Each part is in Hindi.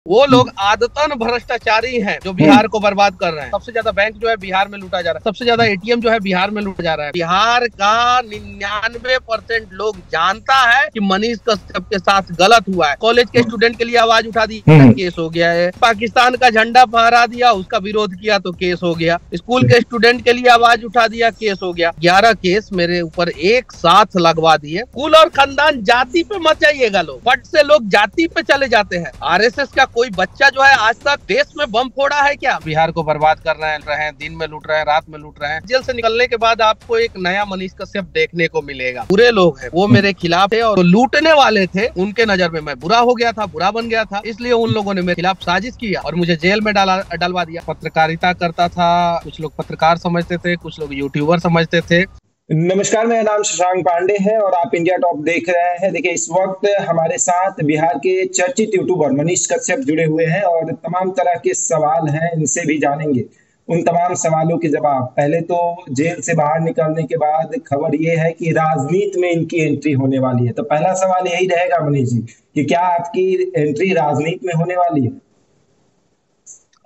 वो लोग आदतन भ्रष्टाचारी हैं जो बिहार को बर्बाद कर रहे हैं। सबसे ज्यादा बैंक जो है बिहार में लूटा जा रहा है, सबसे ज्यादा एटीएम जो है बिहार में लूटा जा रहा है। बिहार का 99% लोग जानता है कि मनीष कश्यप के साथ गलत हुआ है। कॉलेज के स्टूडेंट के लिए आवाज उठा दी, केस हो गया है। पाकिस्तान का झंडा फहरा दिया, उसका विरोध किया तो केस हो गया। स्कूल के स्टूडेंट के लिए आवाज उठा दिया, केस हो गया। 11 केस मेरे ऊपर एक साथ लगवा दिए। कुल और खानदान जाति पे मत जाइएगा, लोग फट से लोग जाति पे चले जाते हैं। आरएसएस का कोई बच्चा जो है आज तक देश में बम फोड़ा है क्या? बिहार को बर्बाद कर रहे हैं, दिन में लूट रहे हैं, रात में लूट रहे हैं। जेल से निकलने के बाद आपको एक नया मनीष कश्यप देखने को मिलेगा। बुरे लोग हैं, वो मेरे खिलाफ थे और लूटने वाले थे, उनके नजर में मैं बुरा हो गया था, बुरा बन गया था। इसलिए उन लोगों ने मेरे खिलाफ साजिश किया और मुझे जेल में डलवा दिया। पत्रकारिता करता था, कुछ लोग पत्रकार समझते थे, कुछ लोग यूट्यूबर समझते थे। नमस्कार, मेरा नाम शशांक पांडे है और आप इंडिया टॉप देख रहे हैं। देखिए, इस वक्त हमारे साथ बिहार के चर्चित यूट्यूबर मनीष कश्यप जुड़े हुए हैं और तमाम तरह के सवाल हैं, इनसे भी जानेंगे उन तमाम सवालों के जवाब। पहले तो जेल से बाहर निकलने के बाद खबर ये है कि राजनीति में इनकी एंट्री होने वाली है। तो पहला सवाल यही रहेगा मनीष जी कि क्या आपकी एंट्री राजनीति में होने वाली है?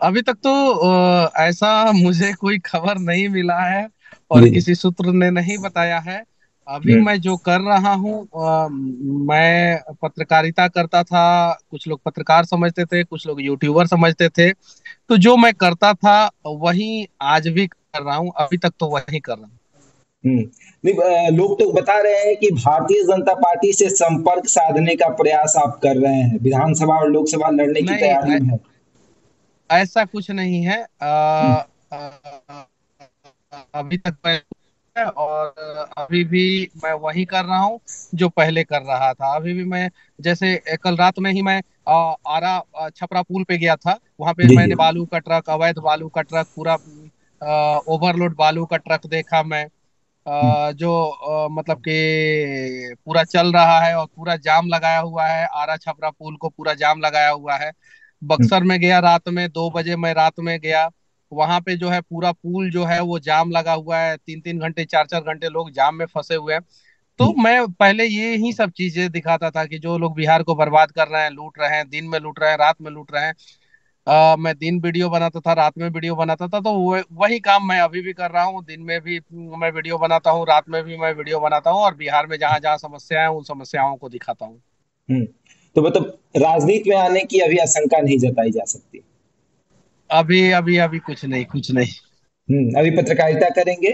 अभी तक तो ऐसा मुझे कोई खबर नहीं मिला है और किसी सूत्र ने नहीं बताया है। अभी मैं जो कर रहा हूँ, मैं पत्रकारिता करता था, कुछ लोग पत्रकार समझते थे, कुछ लोग यूट्यूबर समझते थे। तो जो मैं करता था वही आज भी कर रहा हूँ, अभी तक तो वही कर रहा हूँ। नहीं, लोग तो बता रहे हैं कि भारतीय जनता पार्टी से संपर्क साधने का प्रयास आप कर रहे हैं, विधानसभा और लोकसभा लड़ने की तैयारी में है। ऐसा कुछ नहीं है। अभी तक मैं और अभी भी मैं वही कर रहा हूँ जो पहले कर रहा था। अभी भी मैं, जैसे कल रात में ही मैं आरा छपरा पुल पे गया था। वहां पे जी जी। मैंने बालू का ट्रक, अवैध बालू का ट्रक, पूरा ओवरलोड बालू का ट्रक देखा मैं। जो मतलब कि पूरा चल रहा है और पूरा जाम लगाया हुआ है। आरा छपरा पुल को पूरा जाम लगाया हुआ है। बक्सर में गया रात में 2 बजे, मैं रात में गया। वहां पे जो है पूरा पुल जो है वो जाम लगा हुआ है। 3-3 घंटे, 4-4 घंटे लोग जाम में फंसे हुए हैं। तो मैं पहले ये ही सब चीजें दिखाता था कि जो लोग बिहार को बर्बाद कर रहे हैं, लूट रहे हैं, दिन में लूट रहे हैं, रात में लूट रहे हैं। मैं दिन वीडियो बनाता था, रात में वीडियो बनाता था। तो वही काम मैं अभी भी कर रहा हूँ। दिन में भी मैं वीडियो बनाता हूँ, रात में भी मैं वीडियो बनाता हूँ और बिहार में जहां जहां समस्याएं हैं उन समस्याओं को दिखाता हूँ। हम्म। तो मतलब राजनीति में आने की अभी आशंका नहीं जताई जा सकती? अभी अभी अभी कुछ नहीं, कुछ नहीं। अभी पत्रकारिता करेंगे?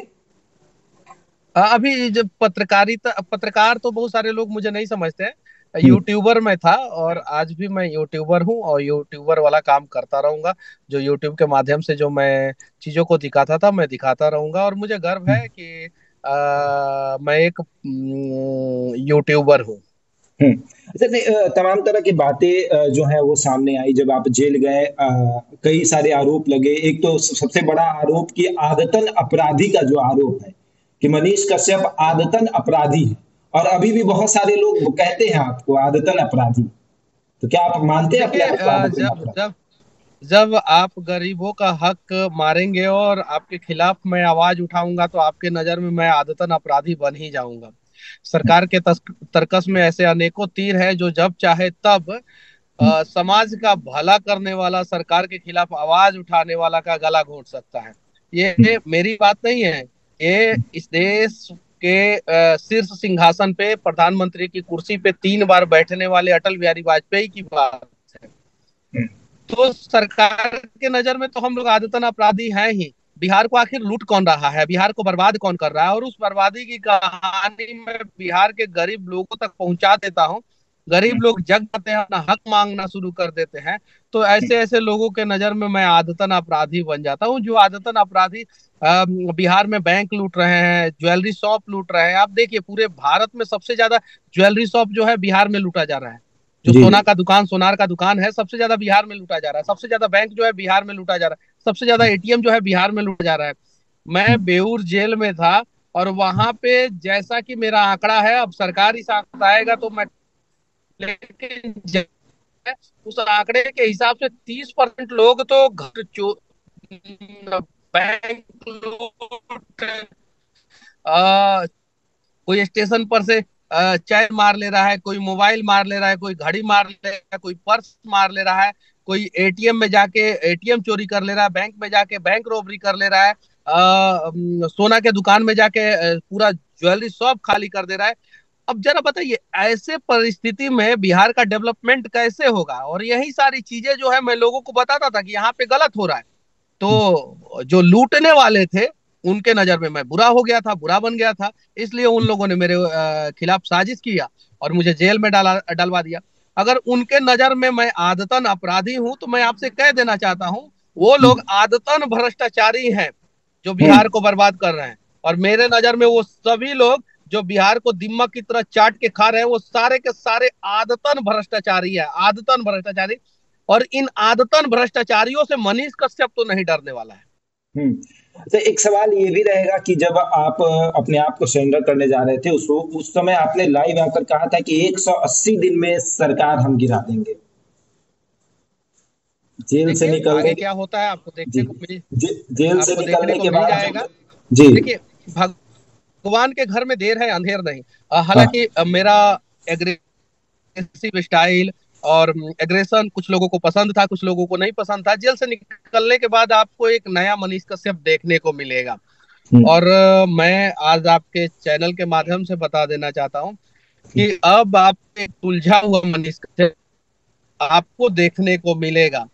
अभी जब पत्रकार तो बहुत सारे लोग मुझे नहीं समझते हैं। हम्म। यूट्यूबर मैं था और आज भी मैं यूट्यूबर हूँ और यूट्यूबर वाला काम करता रहूंगा। जो यूट्यूब के माध्यम से जो मैं चीजों को दिखाता था, मैं दिखाता रहूंगा और मुझे गर्व है कि मैं एक यूट्यूबर हूँ। हम्म। अच्छा, नहीं, तमाम तरह की बातें जो है वो सामने आई जब आप जेल गए। कई सारे आरोप लगे। एक तो सबसे बड़ा आरोप कि आदतन अपराधी का जो आरोप है कि मनीष कश्यप आदतन अपराधी है, और अभी भी बहुत सारे लोग कहते हैं आपको आदतन अपराधी। तो क्या आप मानते हैं अपने देखिए, आप को आदतन जब अपराधी? जब जब आप गरीबों का हक मारेंगे और आपके खिलाफ मैं आवाज उठाऊंगा तो आपके नजर में मैं आदतन अपराधी बन ही जाऊंगा। सरकार के तर्कस में ऐसे अनेकों तीर है जो जब चाहे तब समाज का भला करने वाला, सरकार के खिलाफ आवाज उठाने वाला का गला घोंट सकता है। ये मेरी बात नहीं है, ये इस देश के शीर्ष सिंहासन पे, प्रधानमंत्री की कुर्सी पे 3 बार बैठने वाले अटल बिहारी वाजपेयी की बात है। तो सरकार के नजर में तो हम लोग आदतन अपराधी हैं ही। बिहार को आखिर लूट कौन रहा है, बिहार को बर्बाद कौन कर रहा है, और उस बर्बादी की कहानी मैं बिहार के गरीब लोगों तक पहुंचा देता हूं। गरीब लोग जग जाते हैं, अपना हक मांगना शुरू कर देते हैं। तो ऐसे ऐसे लोगों के नजर में मैं आदतन अपराधी बन जाता हूँ। जो आदतन अपराधी बिहार में बैंक लूट रहे हैं, ज्वेलरी शॉप लूट रहे हैं। आप देखिए, पूरे भारत में सबसे ज्यादा ज्वेलरी शॉप जो है बिहार में लूटा जा रहा है। जो जी सोना जी। का दुकान, सोनार का दुकान है, सबसे ज्यादा बिहार में लूटा जा रहा है। सबसे ज्यादा बैंक जो है बिहार में लूटा जा रहा है। सबसे ज्यादा एटीएम जो है बिहार में लूटा जा रहा है। मैं बेऊर जेल में था और वहां पे जैसा कि मेरा आंकड़ा है, अब सरकारी आंकड़ा आएगा तो मैं, लेकिन उस आंकड़े के हिसाब से 30% लोग तो घर चो बैंक लूट, कोई स्टेशन पर से चैन मार ले रहा है, कोई मोबाइल मार ले रहा है, कोई घड़ी मार ले रहा है, कोई पर्स मार ले रहा है। कोई एटीएम में जाके एटीएम चोरी कर ले रहा है, बैंक में जाके बैंक रॉबरी कर ले रहा है, सोना के दुकान में जाके पूरा ज्वेलरी शॉप खाली कर दे रहा है। अब जरा बताइए, ऐसे परिस्थिति में बिहार का डेवलपमेंट कैसे होगा? और यही सारी चीजें जो है मैं लोगों को बताता था कि यहाँ पे गलत हो रहा है। तो जो लूटने वाले थे उनके नजर में मैं बुरा हो गया था, बुरा बन गया था, इसलिए उन लोगों ने मेरे खिलाफ साजिश किया और मुझे जेल में डलवा दिया। अगर उनके नजर में मैं आदतन अपराधी हूं तो मैं आपसे कह देना चाहता हूं, वो लोग आदतन भ्रष्टाचारी हैं जो बिहार को बर्बाद कर रहे हैं। और मेरे नजर में वो सभी लोग जो बिहार को दिमक की तरह चाट के खा रहे हैं, वो सारे के सारे आदतन भ्रष्टाचारी है, आदतन भ्रष्टाचारी। और इन आदतन भ्रष्टाचारियों से मनीष कश्यप तो नहीं डरने वाला है। तो एक सवाल ये भी रहेगा कि जब आप अपने आप को सरेंडर करने जा रहे थे उस समय आपने लाइव आकर कहा था कि 180 दिन में सरकार हम गिरा देंगे। जेल से देखिए निकलने आगे क्या होता है आपको जी देखने को मिल जेल से आपको देखने निकलने को के मिल बाद जाएगा। जी देखिए, भगवान के घर में देर है अंधेर नहीं। हाँ हालांकि मेरा एग्रेसिव स्टाइल और एग्रेशन कुछ लोगों को पसंद था, कुछ लोगों को नहीं पसंद था। जेल से निकलने के बाद आपको एक नया मनीष कश्यप देखने को मिलेगा। हम्म, और मैं आज आपके चैनल के माध्यम से बता देना चाहता हूँ कि अब आप एक उलझा हुआ मनीष कश्यप आपको देखने को मिलेगा।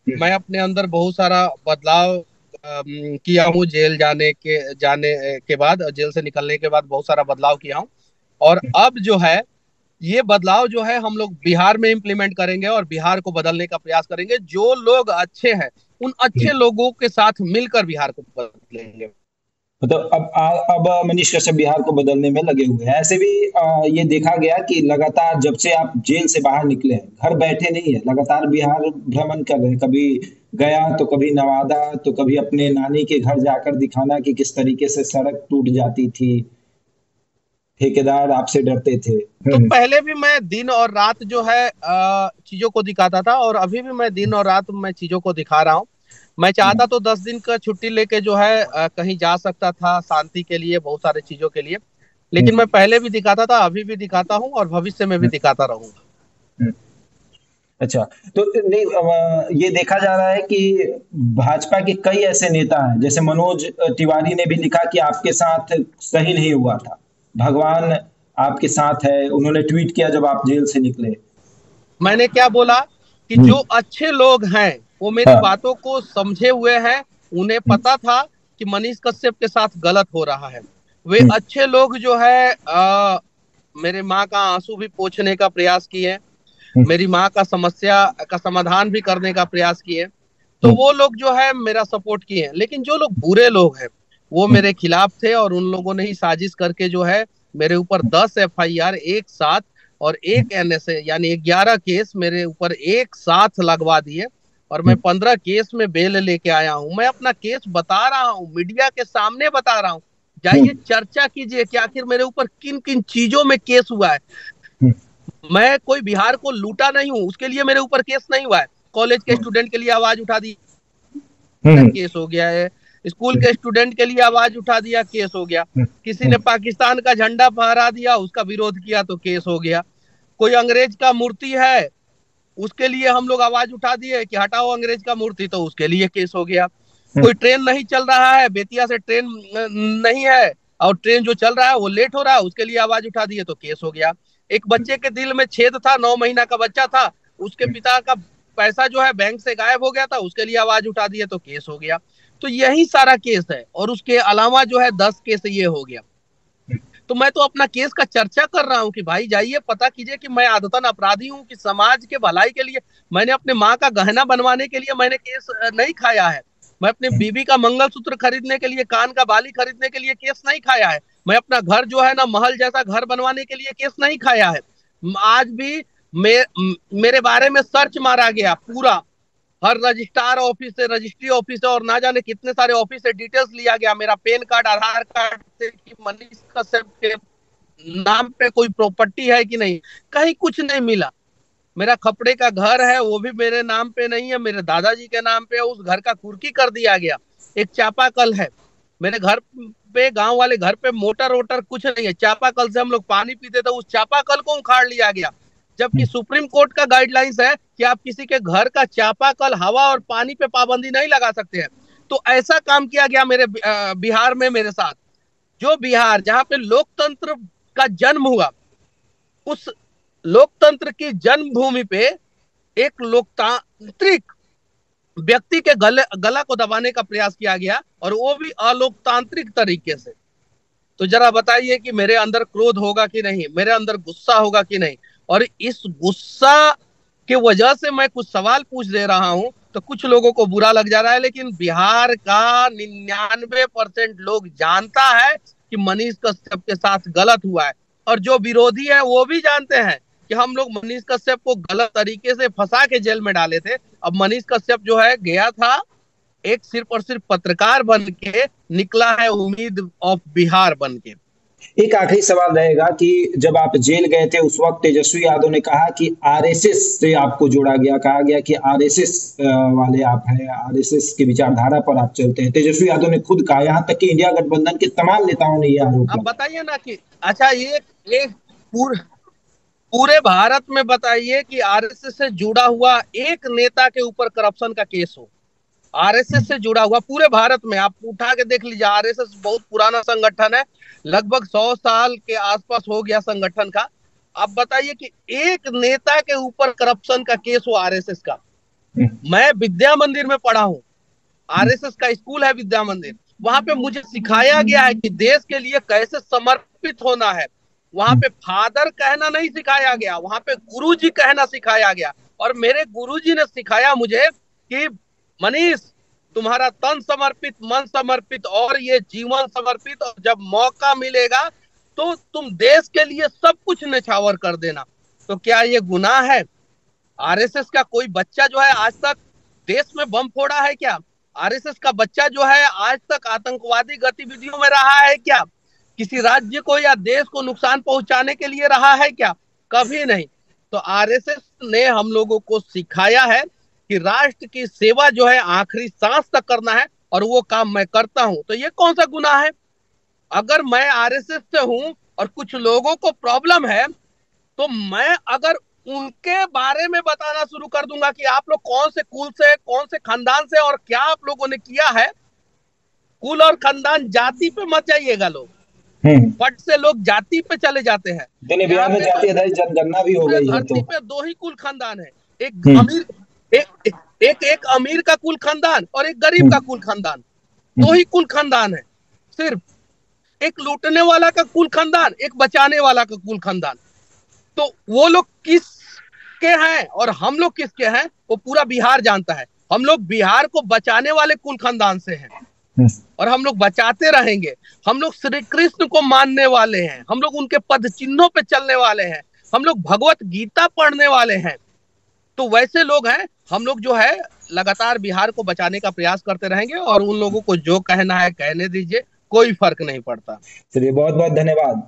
मैं अपने अंदर बहुत सारा बदलाव किया हूँ जेल जाने के बाद, जेल से निकलने के बाद बहुत सारा बदलाव किया हूँ। और अब जो है ये बदलाव जो है हम लोग बिहार में इम्प्लीमेंट करेंगे और बिहार को बदलने का प्रयास करेंगे। जो लोग अच्छे हैं उन अच्छे लोगों के साथ मिलकर बिहार को बदलेंगे। मतलब अब मनीष कश्यप बिहार को बदलने में लगे हुए हैं। ऐसे भी ये देखा गया कि लगातार जब से आप जेल से बाहर निकले हैं, घर बैठे नहीं है, लगातार बिहार भ्रमण कर रहे हैं। कभी गया तो कभी नवादा, तो कभी अपने नानी के घर जाकर दिखाना कि किस तरीके से सड़क टूट जाती थी, ठेकेदार आपसे डरते थे। तो पहले भी मैं दिन और रात जो है चीजों को दिखाता था, और अभी भी मैं दिन और रात मैं चीजों को दिखा रहा हूँ। मैं चाहता तो 10 दिन का छुट्टी लेके जो है कहीं जा सकता था शांति के लिए, बहुत सारे चीजों के लिए। लेकिन मैं पहले भी दिखाता था, अभी भी दिखाता हूँ और भविष्य में भी दिखाता रहूंगा। अच्छा, तो नहीं ये देखा जा रहा है कि भाजपा के कई ऐसे नेता हैं, जैसे मनोज तिवारी ने भी लिखा कि आपके साथ सही नहीं हुआ था, भगवान आपके साथ है। उन्होंने ट्वीट किया जब आप जेल से निकले। मैंने क्या बोला कि जो हम्म, अच्छे लोग हैं वो मेरी हाँ, बातों को समझे हुए हैं। उन्हें पता था कि मनीष कश्यप के साथ गलत हो रहा है। वे हम्म, अच्छे लोग जो है मेरे माँ का आंसू भी पोंछने का प्रयास किए, हम्म, मेरी माँ का समस्या का समाधान भी करने का प्रयास किए। तो हम्म, वो लोग जो है मेरा सपोर्ट किए। लेकिन जो लोग बुरे लोग हैं वो हम्म, मेरे खिलाफ थे, और उन लोगों ने ही साजिश करके जो है मेरे ऊपर 10 FIR एक साथ और एक NSA यानी 11 केस मेरे ऊपर एक साथ लगवा दिए। और मैं 15 केस में बेल लेके आया हूं। मैं अपना केस बता रहा हूं, मीडिया के सामने बता रहा हूं। हम्म, जाइए चर्चा कीजिए कि आखिर मेरे ऊपर किन किन चीजों में केस हुआ है। हम्म, मैं कोई बिहार को लूटा नहीं हूं, उसके लिए मेरे ऊपर केस नहीं हुआ है। कॉलेज के स्टूडेंट के लिए आवाज उठा दी, हम्म, केस हो गया है। स्कूल के स्टूडेंट के लिए आवाज उठा दिया, केस हो गया। किसी ने पाकिस्तान का झंडा फहरा दिया, उसका विरोध किया तो केस हो गया। कोई अंग्रेज का मूर्ति है, उसके लिए हम लोग आवाज उठा दिए कि हटाओ अंग्रेज का मूर्ति, तो उसके लिए केस हो गया। कोई ट्रेन नहीं चल रहा है, बेतिया से ट्रेन नहीं है और ट्रेन जो चल रहा है वो लेट हो रहा है, उसके लिए आवाज उठा दिए तो केस हो गया। एक बच्चे के दिल में छेद था, 9 महीना का बच्चा था, उसके पिता का पैसा जो है बैंक से गायब हो गया था, उसके लिए आवाज उठा दिए तो केस हो गया। तो यही सारा केस है, और उसके अलावा जो है 10 केस ये हो गया। तो मैं तो अपना केस का चर्चा कर रहा हूँ कि भाई जाइए पता कीजिए कि मैं आदतन अपराधी हूँ, कि समाज के भलाई के लिए मैंने अपने माँ का गहना बनवाने के लिए मैंने केस नहीं खाया है। मैं अपने बीवी का मंगलसूत्र खरीदने के लिए, कान का बाली खरीदने के लिए केस नहीं खाया है। मैं अपना घर जो है ना महल जैसा घर बनवाने के लिए केस नहीं खाया है। आज भी मे, मेरे बारे में सर्च मारा गया पूरा, हर रजिस्ट्रार ऑफिस से, रजिस्ट्री ऑफिस से और ना जाने कितने सारे ऑफिस से डिटेल्स लिया गया, मेरा पैन कार्ड आधार कार्ड से, कि मनीष कश्यप के नाम पे कोई प्रॉपर्टी है कि नहीं। कहीं कुछ नहीं मिला। मेरा खपड़े का घर है वो भी मेरे नाम पे नहीं है, मेरे दादाजी के नाम पे है। उस घर का कुर्की कर दिया गया। एक चापाकल है मेरे घर पे, गांव वाले घर पे मोटर वोटर कुछ नहीं है। चापाकल से हम लोग पानी पीते थे, उस चापाकल को उखाड़ लिया गया। जबकि सुप्रीम कोर्ट का गाइडलाइंस है कि आप किसी के घर का चापाकल, हवा और पानी पे पाबंदी नहीं लगा सकते हैं। तो ऐसा काम किया गया मेरे बिहार में मेरे साथ। जो बिहार जहां पे लोकतंत्र का जन्म हुआ, उस लोकतंत्र की जन्मभूमि पे एक लोकतांत्रिक व्यक्ति के गला को दबाने का प्रयास किया गया, और वो भी अलोकतांत्रिक तरीके से। तो जरा बताइए कि मेरे अंदर क्रोध होगा कि नहीं, मेरे अंदर गुस्सा होगा कि नहीं। और इस गुस्सा के वजह से मैं कुछ सवाल पूछ दे रहा हूं तो कुछ लोगों को बुरा लग जा रहा है, लेकिन बिहार का 99% लोग जानता है कि मनीष कश्यप के साथ गलत हुआ है। और जो विरोधी है वो भी जानते हैं कि हम लोग मनीष कश्यप को गलत तरीके से फंसा के जेल में डाले थे। अब मनीष कश्यप जो है गया था एक सिर्फ और सिर्फ पत्रकार बन के, निकला है उम्मीद ऑफ बिहार बन के। एक आखिरी सवाल रहेगा कि जब आप जेल गए थे उस वक्त तेजस्वी यादव ने कहा कि आरएसएस से आपको जोड़ा गया, कहा गया कि आरएसएस वाले आप हैं, आरएसएस की विचारधारा पर आप चलते हैं। तेजस्वी यादव ने खुद कहा, यहाँ तक कि इंडिया गठबंधन के तमाम नेताओं ने यह आरोप अब लगाया। बताइए ना कि अच्छा, ये पूरे भारत में बताइए कि आरएसएस से जुड़ा हुआ एक नेता के ऊपर करप्शन का केस हो। आरएसएस से जुड़ा हुआ पूरे भारत में आप उठा के देख लीजिए। आरएसएस बहुत पुराना संगठन है, लगभग 100 साल के आसपास हो गया संगठन का। आप बताइए कि एक नेता के ऊपर करप्शन का केस हो आरएसएस का। मैं विद्या मंदिर में पढ़ा हूं, आरएसएस का स्कूल है विद्या मंदिर। वहां पे मुझे सिखाया गया है कि देश के लिए कैसे समर्पित होना है। वहां पे फादर कहना नहीं सिखाया गया, वहां पे गुरुजी कहना सिखाया गया। और मेरे गुरुजी ने सिखाया मुझे कि मनीष, तुम्हारा तन समर्पित, मन समर्पित और ये जीवन समर्पित, और जब मौका मिलेगा तो तुम देश के लिए सब कुछ न्यौछावर कर देना। तो क्या ये गुनाह है? आरएसएस का कोई बच्चा जो है आज तक देश में बम फोड़ा है क्या? आरएसएस का बच्चा जो है आज तक आतंकवादी गतिविधियों में रहा है क्या? किसी राज्य को या देश को नुकसान पहुंचाने के लिए रहा है क्या? कभी नहीं। तो आरएसएस ने हम लोगों को सिखाया है कि राष्ट्र की सेवा जो है आखिरी सांस तक करना है, और वो काम मैं करता हूं। तो ये कौन सा गुनाह है? अगर मैं आरएसएस से हूं और कुछ लोगों को प्रॉब्लम है, तो मैं अगर उनके बारे में बताना शुरू कर दूंगा कि आप लोग कौन से कुल से, कौन से खानदान से, और क्या आप लोगों ने किया है। कुल और खानदान, जाति पे मत जाइएगा लोग, फट से लोग जाति पे चले जाते हैं। बिहार में जाति आधारित जनगणना भी हो गई है। धरती पे दो ही कुल खानदान है, एक अमीर, एक अमीर का कुल खानदान और एक गरीब का कुल खानदान। दो ही कुल खानदान है सिर्फ, एक लूटने वाला का कुल खानदान, एक बचाने वाला का कुल खानदान। तो वो लोग किसके हैं और हम लोग किसके हैं वो पूरा बिहार जानता है। हम लोग बिहार को बचाने वाले कुल खानदान से हैं, और हम लोग बचाते रहेंगे। हम लोग श्री कृष्ण को मानने वाले हैं, हम लोग उनके पद चिन्हों पे चलने वाले हैं, हम लोग भगवत गीता पढ़ने वाले हैं। तो वैसे लोग हैं हम लोग, जो है लगातार बिहार को बचाने का प्रयास करते रहेंगे, और उन लोगों को जो कहना है कहने दीजिए, कोई फर्क नहीं पड़ता। चलिए, बहुत बहुत धन्यवाद।